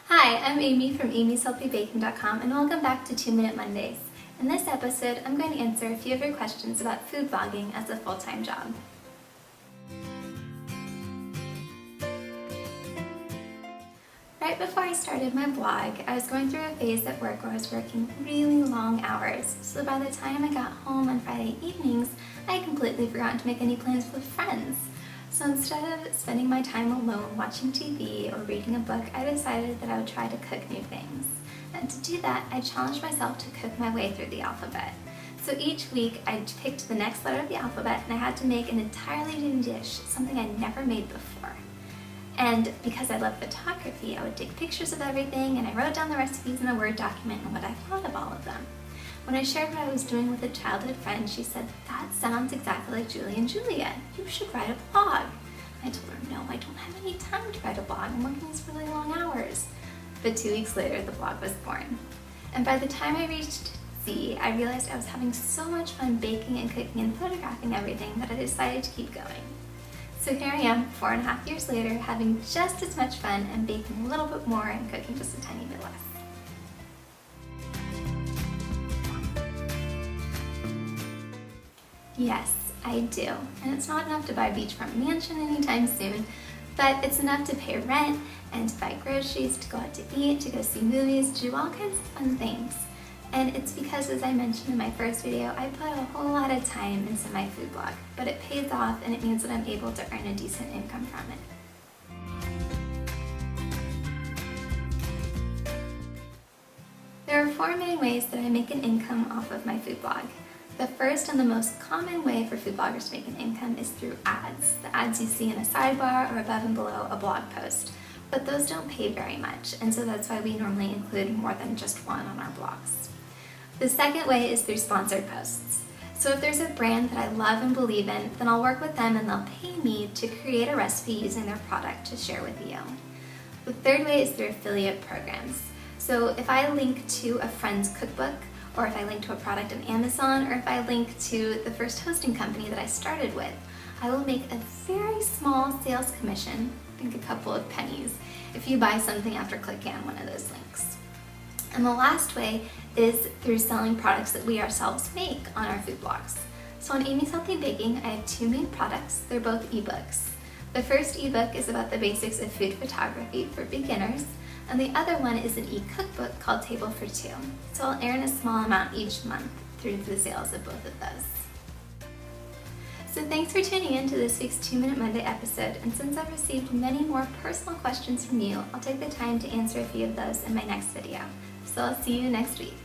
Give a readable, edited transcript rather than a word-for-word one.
Hi, I'm Amy from amyshealthybaking.com and welcome back to 2 Minute Mondays. In this episode, I'm going to answer a few of your questions about food blogging as a full-time job. Right before I started my blog, I was going through a phase at work where I was working really long hours, so by the time I got home on Friday evenings, I had completely forgotten to make any plans with friends. So instead of spending my time alone watching TV or reading a book, I decided that I would try to cook new things. And to do that, I challenged myself to cook my way through the alphabet. So each week, I picked the next letter of the alphabet and I had to make an entirely new dish, something I'd never made before. And because I love photography, I would take pictures of everything and I wrote down the recipes in a Word document and what I thought of all of them. When I shared what I was doing with a childhood friend, she said, "That sounds exactly like Julie and Julia. You should write a blog." I told her, "No, I don't have any time to write a blog. I'm working these really long hours." But 2 weeks later, the blog was born. And by the time I reached Z, I realized I was having so much fun baking and cooking and photographing everything that I decided to keep going. So here I am, 4.5 years later, having just as much fun and baking a little bit more and cooking just a tiny bit less. Yes, I do. And it's not enough to buy a beachfront mansion anytime soon, but it's enough to pay rent and to buy groceries, to go out to eat, to go see movies, to do all kinds of fun things. And it's because, as I mentioned in my first video, I put a whole lot of time into my food blog, but it pays off and it means that I'm able to earn a decent income from it. There are 4 main ways that I make an income off of my food blog. The first and the most common way for food bloggers to make an income is through ads. The ads you see in a sidebar or above and below a blog post. But those don't pay very much, and so that's why we normally include more than just one on our blogs. The second way is through sponsored posts. So if there's a brand that I love and believe in, then I'll work with them and they'll pay me to create a recipe using their product to share with you. The third way is through affiliate programs. So if I link to a friend's cookbook, or if I link to a product on Amazon, or if I link to the first hosting company that I started with, I will make a very small sales commission, I think a couple of pennies, if you buy something after clicking on one of those links. And the last way is through selling products that we ourselves make on our food blogs. So on Amy's Healthy Baking, I have 2 main products. They're both ebooks. The first ebook is about the basics of food photography for beginners, and the other one is an e-cookbook called Table for 2. So I'll earn a small amount each month through the sales of both of those. So thanks for tuning in to this week's 2 Minute Monday episode, and since I've received many more personal questions from you, I'll take the time to answer a few of those in my next video. So I'll see you next week.